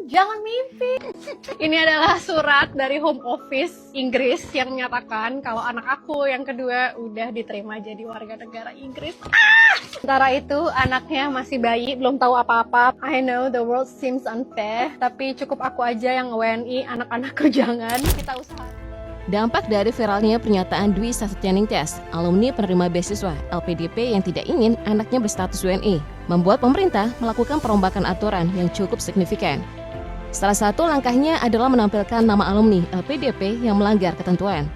Jangan mimpi. Ini adalah surat dari Home Office Inggris yang menyatakan kalau anak aku yang kedua udah diterima jadi warga negara Inggris. Sementara itu anaknya masih bayi, belum tahu apa-apa. I know the world seems unfair, tapi cukup aku aja yang WNI, anak-anakku jangan. Kita usaha. Dampak dari viralnya pernyataan Dwi Sastryaningtyas, alumni penerima beasiswa LPDP yang tidak ingin anaknya berstatus WNI, membuat pemerintah melakukan perombakan aturan yang cukup signifikan. Salah satu langkahnya adalah menampilkan nama alumni LPDP yang melanggar ketentuan.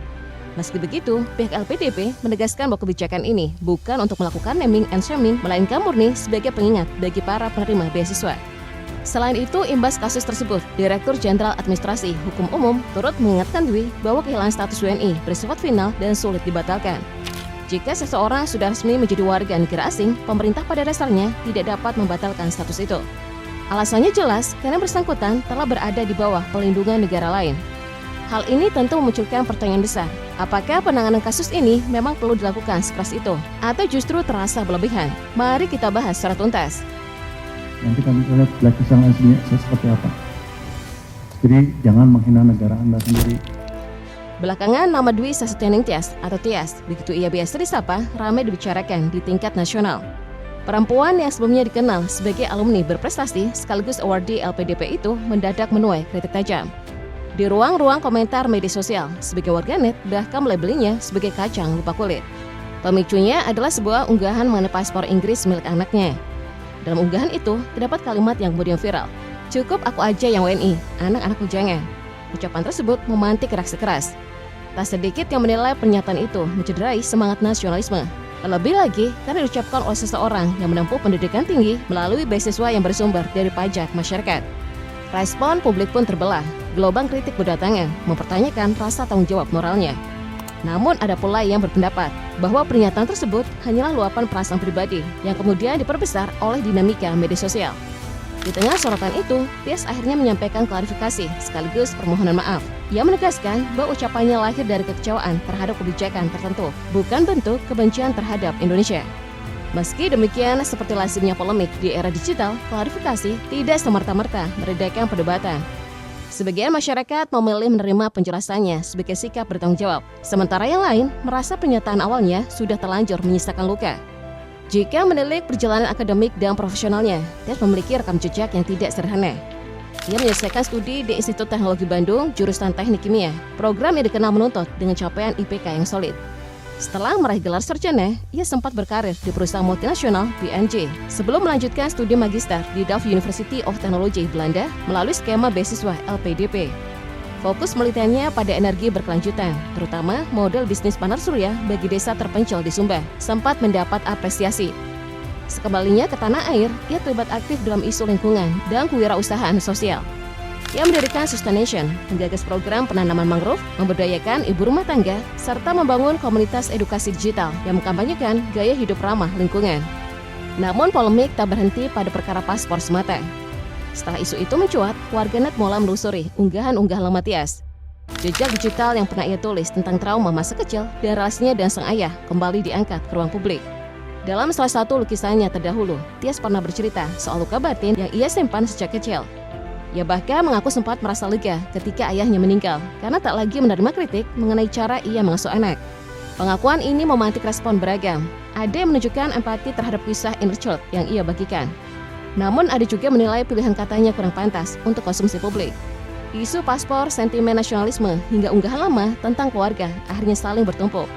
Meski begitu, pihak LPDP menegaskan bahwa kebijakan ini bukan untuk melakukan naming and shaming, melainkan murni sebagai pengingat bagi para penerima beasiswa. Selain itu, imbas kasus tersebut, Direktur Jenderal Administrasi Hukum Umum turut mengingatkan Dwi bahwa kehilangan status WNI bersifat final dan sulit dibatalkan. Jika seseorang sudah resmi menjadi warga negara asing, pemerintah pada dasarnya tidak dapat membatalkan status itu. Alasannya jelas, karena bersangkutan telah berada di bawah pelindungan negara lain. Hal ini tentu memunculkan pertanyaan besar, apakah penanganan kasus ini memang perlu dilakukan sekeras itu, atau justru terasa berlebihan? Mari kita bahas secara tuntas. Nanti kami lihat lapisan aslinya seperti apa. Jadi jangan menghina negara Anda sendiri. Belakangan nama Dwi Sastryaningtyas atau Tias, begitu ia biasa disapa, ramai dibicarakan di tingkat nasional. Perempuan yang sebelumnya dikenal sebagai alumni berprestasi sekaligus awardee LPDP itu mendadak menuai kritik tajam. Di ruang-ruang komentar media sosial, sebagai warganet bahkan melabelinya sebagai kacang lupa kulit. Pemicunya adalah sebuah unggahan mengenai paspor Inggris milik anaknya. Dalam unggahan itu, terdapat kalimat yang kemudian viral. Cukup aku aja yang WNI, anak-anakku jangan. Ucapan tersebut memantik reaksi keras. Tak sedikit yang menilai pernyataan itu mencederai semangat nasionalisme. Terlebih lagi karena diucapkan oleh seseorang yang menempuh pendidikan tinggi melalui beasiswa yang bersumber dari pajak masyarakat. Respon publik pun terbelah. Gelombang kritik berdatangan, mempertanyakan rasa tanggung jawab moralnya. Namun ada pula yang berpendapat bahwa pernyataan tersebut hanyalah luapan perasaan pribadi yang kemudian diperbesar oleh dinamika media sosial. Di tengah sorotan itu, Tias akhirnya menyampaikan klarifikasi sekaligus permohonan maaf. Ia menegaskan bahwa ucapannya lahir dari kekecewaan terhadap kebijakan tertentu, bukan bentuk kebencian terhadap Indonesia. Meski demikian, seperti lazimnya polemik di era digital, klarifikasi tidak semerta-merta meredakan perdebatan. Sebagian masyarakat memilih menerima penjelasannya sebagai sikap bertanggung jawab, sementara yang lain merasa pernyataan awalnya sudah terlanjur menyisakan luka. Jika menilik perjalanan akademik dan profesionalnya, Tias memiliki rekam jejak yang tidak sederhana. Ia menyelesaikan studi di Institut Teknologi Bandung, jurusan Teknik Kimia, program yang dikenal menuntut dengan capaian IPK yang solid. Setelah meraih gelar sarjana, ia sempat berkarir di perusahaan multinasional PNG sebelum melanjutkan studi magister di Delft University of Technology, Belanda melalui skema beasiswa LPDP. Fokus penelitiannya pada energi berkelanjutan, terutama model bisnis panas surya bagi desa terpencil di Sumba, sempat mendapat apresiasi. Sekembalinya ke tanah air, ia terlibat aktif dalam isu lingkungan dan kewirausahaan sosial. Ia mendirikan Sustaination, menggagas program penanaman mangrove, memberdayakan ibu rumah tangga, serta membangun komunitas edukasi digital yang mengkampanyekan gaya hidup ramah lingkungan. Namun polemik tak berhenti pada perkara paspor semata. Setelah isu itu mencuat, warganet mulai menelusuri unggahan-unggahan lama Tias. Jejak digital yang pernah ia tulis tentang trauma masa kecil dan relasinya dan sang ayah kembali diangkat ke ruang publik. Dalam salah satu lukisannya terdahulu, Tias pernah bercerita soal luka batin yang ia simpan sejak kecil. Ia bahkan mengaku sempat merasa lega ketika ayahnya meninggal karena tak lagi menerima kritik mengenai cara ia mengasuh anak. Pengakuan ini memantik respon beragam. Ada yang menunjukkan empati terhadap kisah inner child yang ia bagikan. Namun ada juga menilai pilihan katanya kurang pantas untuk konsumsi publik. Isu paspor, sentimen nasionalisme, hingga unggahan lama tentang keluarga akhirnya saling bertumpuk.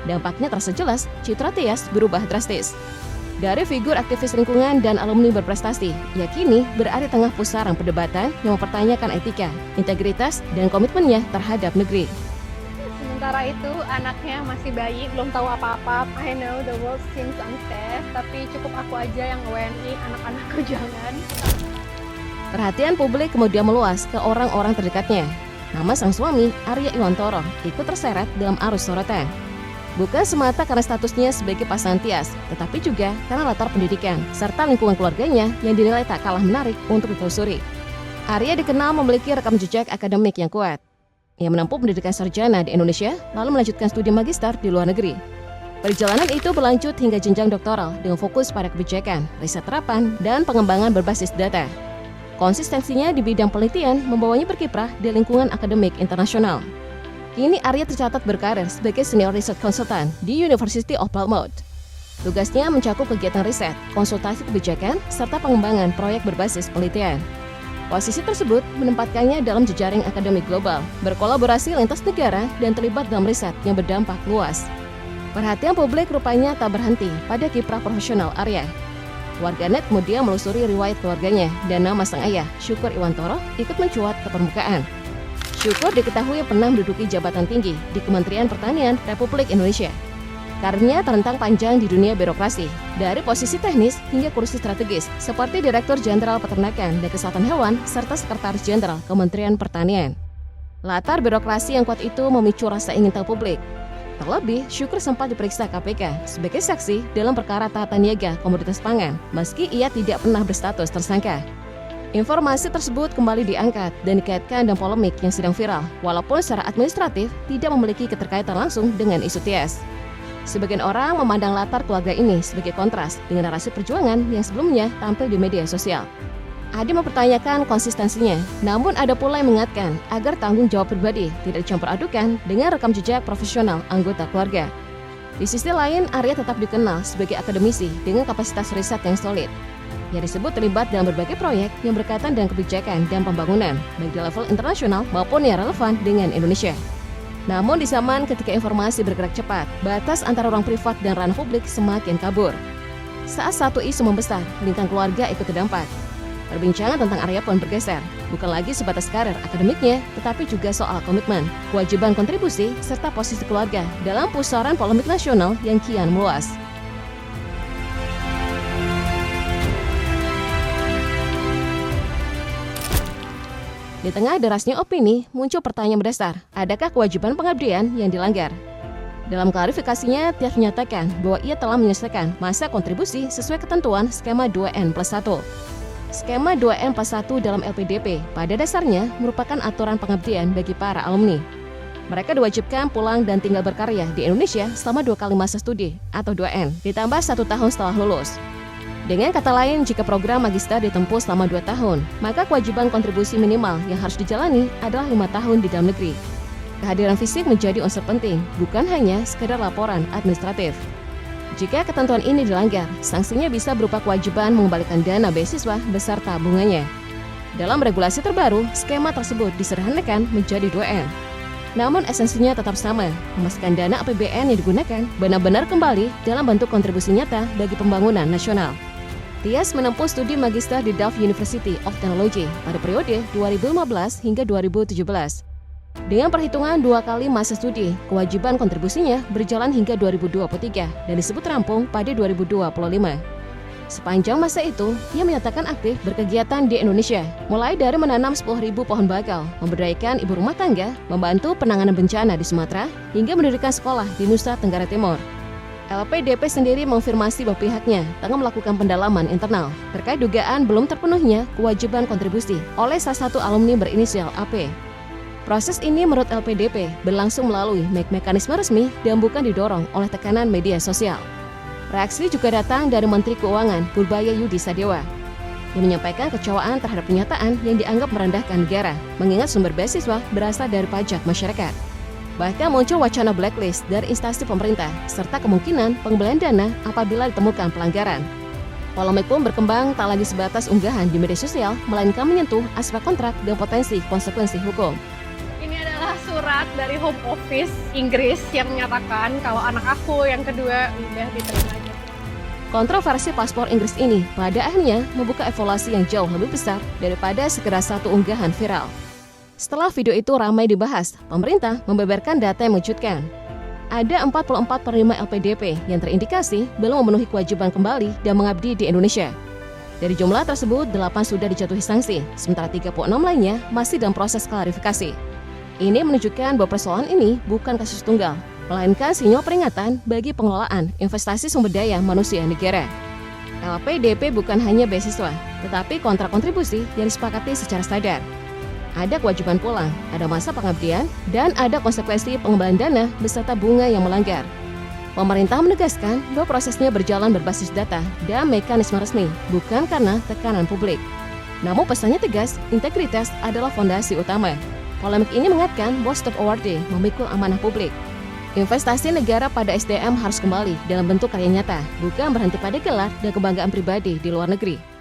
Dampaknya terasa jelas, citra Tias berubah drastis. Dari figur aktivis lingkungan dan alumni berprestasi, ia kini berada di tengah pusaran perdebatan yang mempertanyakan etika, integritas, dan komitmennya terhadap negeri. Sementara itu, anaknya masih bayi, belum tahu apa-apa. I know the world seems unfair, tapi cukup aku aja yang WNI, anak-anakku jangan. Perhatian publik kemudian meluas ke orang-orang terdekatnya. Nama sang suami, Arya Iwantoro, ikut terseret dalam arus sorotan. Bukan semata karena statusnya sebagai pasangan Tias, tetapi juga karena latar pendidikan serta lingkungan keluarganya yang dinilai tak kalah menarik untuk ditelusuri. Arya dikenal memiliki rekam jejak akademik yang kuat. Ia menempuh pendidikan sarjana di Indonesia, lalu melanjutkan studi magister di luar negeri. Perjalanan itu berlanjut hingga jenjang doktoral dengan fokus pada kebijakan, riset terapan, dan pengembangan berbasis data. Konsistensinya di bidang penelitian membawanya berkiprah di lingkungan akademik internasional. Kini Arya tercatat berkarir sebagai senior research consultant di University of Plymouth. Tugasnya mencakup kegiatan riset, konsultasi kebijakan, serta pengembangan proyek berbasis penelitian. Posisi tersebut menempatkannya dalam jejaring akademik global, berkolaborasi lintas negara, dan terlibat dalam riset yang berdampak luas. Perhatian publik rupanya tak berhenti pada kiprah profesional Arya. Warganet kemudian melusuri riwayat keluarganya, dan nama sang ayah, Syukur Iwantoro, ikut mencuat ke permukaan. Syukur diketahui pernah menduduki jabatan tinggi di Kementerian Pertanian Republik Indonesia. Karirnya terentang panjang di dunia birokrasi, dari posisi teknis hingga kursi strategis seperti Direktur Jenderal Peternakan dan Kesehatan Hewan serta Sekretaris Jenderal Kementerian Pertanian. Latar birokrasi yang kuat itu memicu rasa ingin tahu publik. Terlebih, Syukur sempat diperiksa KPK sebagai saksi dalam perkara tata niaga komoditas pangan, meski ia tidak pernah berstatus tersangka. Informasi tersebut kembali diangkat dan dikaitkan dengan polemik yang sedang viral, walaupun secara administratif tidak memiliki keterkaitan langsung dengan isu TIAS. Sebagian orang memandang latar keluarga ini sebagai kontras dengan narasi perjuangan yang sebelumnya tampil di media sosial. Ada mempertanyakan konsistensinya, namun ada pula yang mengingatkan agar tanggung jawab pribadi tidak dicampur adukan dengan rekam jejak profesional anggota keluarga. Di sisi lain, Arya tetap dikenal sebagai akademisi dengan kapasitas riset yang solid. Ia disebut terlibat dalam berbagai proyek yang berkaitan dengan kebijakan dan pembangunan, baik di level internasional maupun yang relevan dengan Indonesia. Namun di zaman ketika informasi bergerak cepat, batas antara ruang privat dan ranah publik semakin kabur. Saat satu isu membesar, lingkang keluarga ikut terdampak. Perbincangan tentang Arya pun bergeser, bukan lagi sebatas karir akademiknya, tetapi juga soal komitmen, kewajiban kontribusi, serta posisi keluarga dalam pusaran polemik nasional yang kian meluas. Di tengah derasnya opini, muncul pertanyaan mendasar, adakah kewajiban pengabdian yang dilanggar? Dalam klarifikasinya, Tias menyatakan bahwa ia telah menyelesaikan masa kontribusi sesuai ketentuan skema 2N+1. Skema 2N+1 dalam LPDP pada dasarnya merupakan aturan pengabdian bagi para alumni. Mereka diwajibkan pulang dan tinggal berkarya di Indonesia selama 2 kali masa studi atau 2N, ditambah 1 tahun setelah lulus. Dengan kata lain, jika program magister ditempuh selama 2 tahun, maka kewajiban kontribusi minimal yang harus dijalani adalah 5 tahun di dalam negeri. Kehadiran fisik menjadi unsur penting, bukan hanya sekedar laporan administratif. Jika ketentuan ini dilanggar, sanksinya bisa berupa kewajiban mengembalikan dana beasiswa beserta bunganya. Dalam regulasi terbaru, skema tersebut disederhanakan menjadi 2N. Namun esensinya tetap sama, memastikan dana APBN yang digunakan benar-benar kembali dalam bentuk kontribusi nyata bagi pembangunan nasional. Tias menempuh studi magister di Delft University of Technology pada periode 2015 hingga 2017. Dengan perhitungan 2 kali masa studi, kewajiban kontribusinya berjalan hingga 2023 dan disebut rampung pada 2025. Sepanjang masa itu, ia menyatakan aktif berkegiatan di Indonesia, mulai dari menanam 10.000 pohon bakau, memberdayakan ibu rumah tangga, membantu penanganan bencana di Sumatera, hingga mendirikan sekolah di Nusa Tenggara Timur. LPDP sendiri mengonfirmasi bahwa pihaknya tengah melakukan pendalaman internal terkait dugaan belum terpenuhnya kewajiban kontribusi oleh salah satu alumni berinisial AP. Proses ini menurut LPDP berlangsung melalui mekanisme resmi dan bukan didorong oleh tekanan media sosial. Reaksi juga datang dari Menteri Keuangan Purbaya Yudi Sadewa yang menyampaikan kecewaan terhadap pernyataan yang dianggap merendahkan negara, mengingat sumber beasiswa berasal dari pajak masyarakat. Bahkan muncul wacana blacklist dari instansi pemerintah serta kemungkinan pengembalian dana apabila ditemukan pelanggaran. Polemik pun berkembang tak lagi sebatas unggahan di media sosial, melainkan menyentuh aspek kontrak dan potensi konsekuensi hukum. Surat dari Home Office Inggris yang menyatakan kalau anak aku yang kedua udah diterima aja. Kontroversi paspor Inggris ini pada akhirnya membuka evaluasi yang jauh lebih besar daripada sekedar satu unggahan viral. Setelah video itu ramai dibahas, pemerintah membeberkan data yang mengejutkan. Ada 44 penerima LPDP yang terindikasi belum memenuhi kewajiban kembali dan mengabdi di Indonesia. Dari jumlah tersebut, 8 sudah dijatuhi sanksi, sementara 36 lainnya masih dalam proses klarifikasi. Ini menunjukkan bahwa persoalan ini bukan kasus tunggal, melainkan sinyal peringatan bagi pengelolaan investasi sumber daya manusia negara. LPDP bukan hanya beasiswa, tetapi kontrak kontribusi yang disepakati secara sadar. Ada kewajiban pulang, ada masa pengabdian, dan ada konsekuensi pengembalian dana beserta bunga yang melanggar. Pemerintah menegaskan bahwa prosesnya berjalan berbasis data dan mekanisme resmi, bukan karena tekanan publik. Namun pesannya tegas, integritas adalah fondasi utama. Polemik ini mengingatkan bahwa setiap awardee memikul amanah publik. Investasi negara pada SDM harus kembali dalam bentuk karya nyata, bukan berhenti pada gelar dan kebanggaan pribadi di luar negeri.